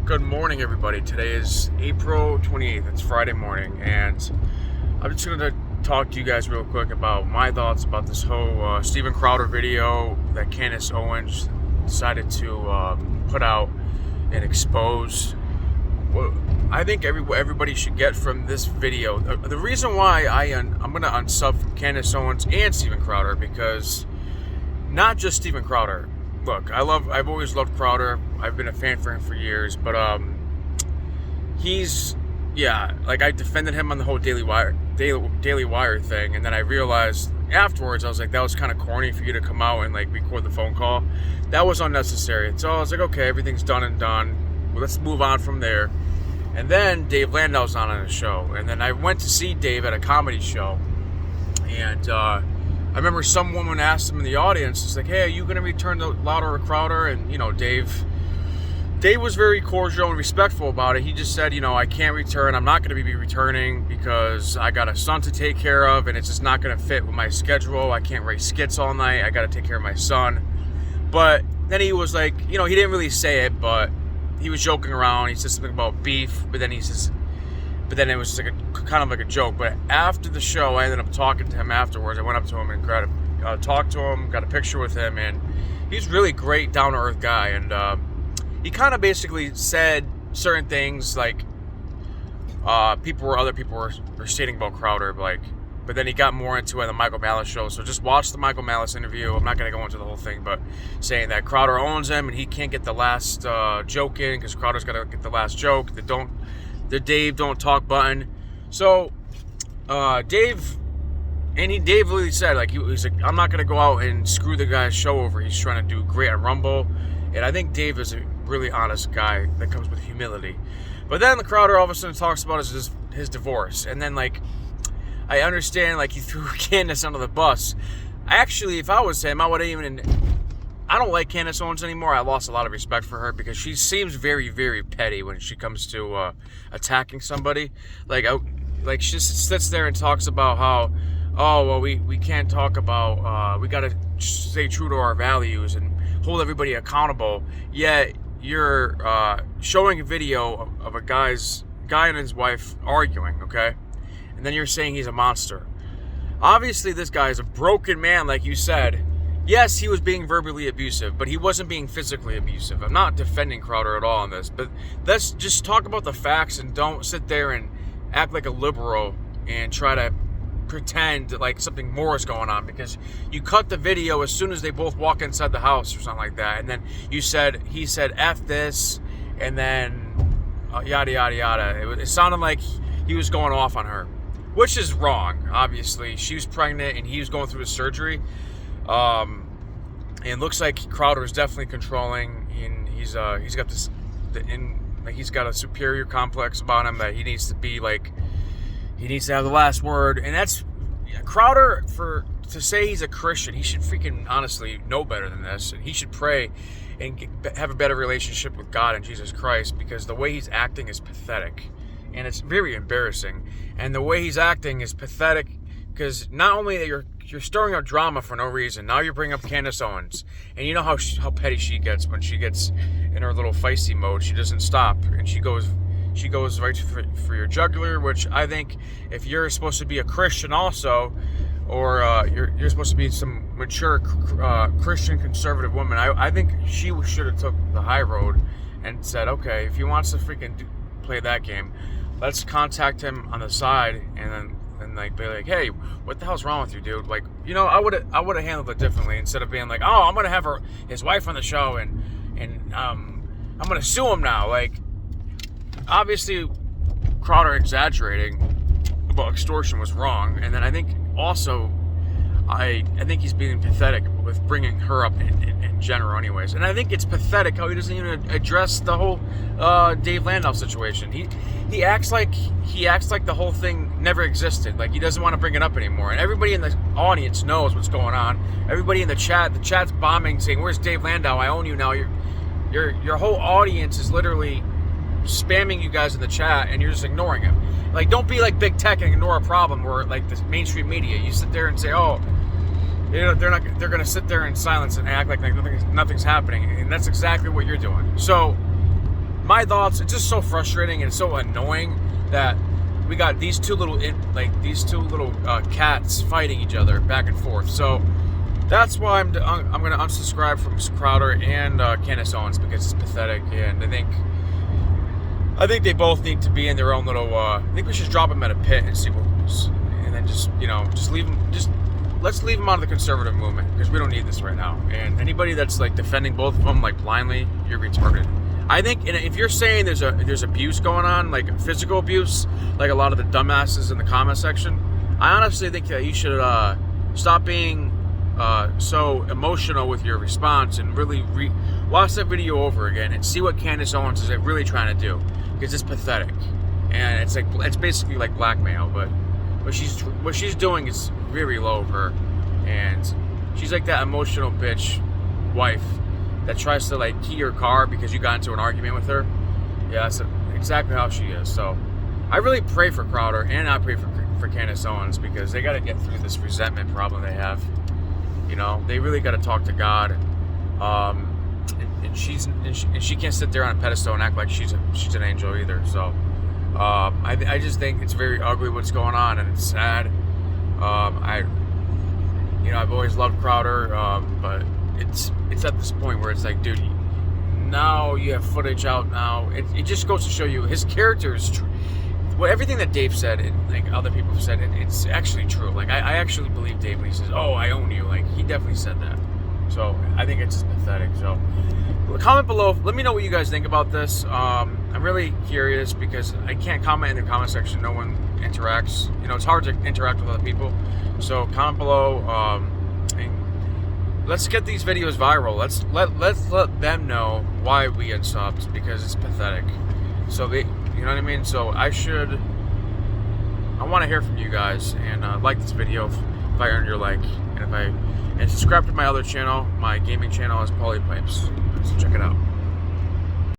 Good morning, everybody. Today is April 28th. It's Friday morning, and I'm just going to talk to you guys real quick about my thoughts about this whole Steven Crowder video that Candace Owens decided to put out and expose. Well, I think everybody should get from this video. The reason why I'm going to unsub from Candace Owens and Steven Crowder, because not just Steven Crowder. Look, I've always loved Crowder. I've been a fan for him for years, but I defended him on the whole Daily Wire thing, and then I realized afterwards, I was like, that was kind of corny for you to come out and like record the phone call. That was unnecessary. So I was like, okay, everything's done and done. Well, let's move on from there. And then Dave Landau's on a show, and then I went to see Dave at a comedy show, and I remember some woman asked him in the audience, it's like, hey, are you going to return to Louder or Crowder? And, Dave was very cordial and respectful about it. He just said, I can't return. I'm not going to be returning because I got a son to take care of, and it's just not going to fit with my schedule. I can't write skits all night. I got to take care of my son. But then he was like, he didn't really say it, but he was joking around. He said something about beef, but then it was like kind of like a joke. But after the show, I ended up talking to him afterwards. I went up to him and talked to him, got a picture with him, and he's a really great, down-to-earth guy. And he kind of basically said certain things like other people were stating about Crowder, but then he got more into it on the Michael Malice show. So just watch the Michael Malice interview. I'm not going to go into the whole thing, but saying that Crowder owns him and he can't get the last joke in because Crowder's got to get the last joke. The Dave don't talk button. So Dave really said, like, he's like, I'm not gonna go out and screw the guy's show over. He's trying to do great on Rumble, and I think Dave is a really honest guy that comes with humility. But then the Crowder all of a sudden talks about his divorce, and then I understand he threw Candace under the bus. If I was him, I would even. I don't like Candace Owens anymore. I lost a lot of respect for her because she seems very, very petty when she comes to attacking somebody. She just sits there and talks about how, we can't talk about, we got to stay true to our values and hold everybody accountable. Yet you're showing a video of a guy and his wife arguing, okay? And then you're saying he's a monster. Obviously, this guy is a broken man, like you said. Yes, he was being verbally abusive, but he wasn't being physically abusive. I'm not defending Crowder at all on this, but let's just talk about the facts and don't sit there and act like a liberal and try to pretend like something more is going on, because you cut the video as soon as they both walk inside the house or something like that, and then he said F this, and then yada, yada, yada. It sounded like he was going off on her, which is wrong, obviously. She was pregnant and he was going through his surgery. And looks like Crowder is definitely controlling, and he's got he's got a superior complex about him that he needs to be he needs to have the last word. And that's Crowder, to say he's a Christian. He should freaking honestly know better than this, and he should pray and have a better relationship with God and Jesus Christ, because the way he's acting is pathetic, and it's very embarrassing. And the way he's acting is pathetic because not only that you're stirring up drama for no reason. Now you're bringing up Candace Owens, and you know how petty she gets when she gets in her little feisty mode. She doesn't stop, and she goes right for your jugular. Which I think, if you're supposed to be a Christian also, or you're supposed to be some mature Christian conservative woman, I think she should have took the high road and said, okay, if he wants to freaking play that game, let's contact him on the side, and then. And be like, hey, what the hell's wrong with you, dude? I would have handled it differently, instead of being like, oh, I'm gonna have his wife on the show, and I'm gonna sue him now. Obviously, Crowder exaggerating about extortion was wrong, and then I think also, I think he's being pathetic with bringing her up in general, anyways. And I think it's pathetic how he doesn't even address the whole Dave Landau situation. He acts like the whole thing never existed. Like he doesn't want to bring it up anymore. And everybody in the audience knows what's going on. Everybody in the chat's bombing, saying, "Where's Dave Landau? I own you now." Your whole audience is literally spamming you guys in the chat, and you're just ignoring him. Don't be like big tech and ignore a problem, or like the mainstream media. You sit there and say, "Oh, they're going to sit there in silence and act like nothing's happening," and that's exactly what you're doing. So my thoughts, it's just so frustrating and so annoying that we got these two little cats fighting each other back and forth. So that's why I'm going to unsubscribe from Crowder and Candace Owens, because it's pathetic, and I think they both need to be in their own little. I think we should drop them at a pit and see what, and then just leave them. Let's leave them out of the conservative movement, because we don't need this right now. And anybody that's like defending both of them like blindly, you're retarded. I think if you're saying there's abuse going on, like physical abuse, like a lot of the dumbasses in the comment section, I honestly think that you should stop being so emotional with your response and really watch that video over again and see what Candace Owens is really trying to do, because it's pathetic, and it's basically like blackmail. But what she's doing is very low of her, and she's like that emotional bitch wife that tries to like key your car because you got into an argument with her. Yeah, that's exactly how she is. So I really pray for Crowder, and I pray for Candace Owens, because they got to get through this resentment problem they have. You know, they really got to talk to God, and she can't sit there on a pedestal and act like she's an angel either. So I just think it's very ugly what's going on, and it's sad. I've always loved Crowder, but it's at this point where it's like, dude, now you have footage out now. It just goes to show you his character is true. Well, everything that Dave said and like other people have said, it's actually true. Like I actually believe Dave when he says, "Oh, I own you." Like he definitely said that. So I think it's just pathetic. So comment below. Let me know what you guys think about this. I'm really curious, because I can't comment in the comment section. No one interacts. You know, it's hard to interact with other people. So comment below. Let's get these videos viral. Let's let them know why we unsubbed, because it's pathetic. So you know what I mean? So I want to hear from you guys, and like this video if I earned your like, and subscribe to my other channel. My gaming channel is Paulie Pipes. So check it out.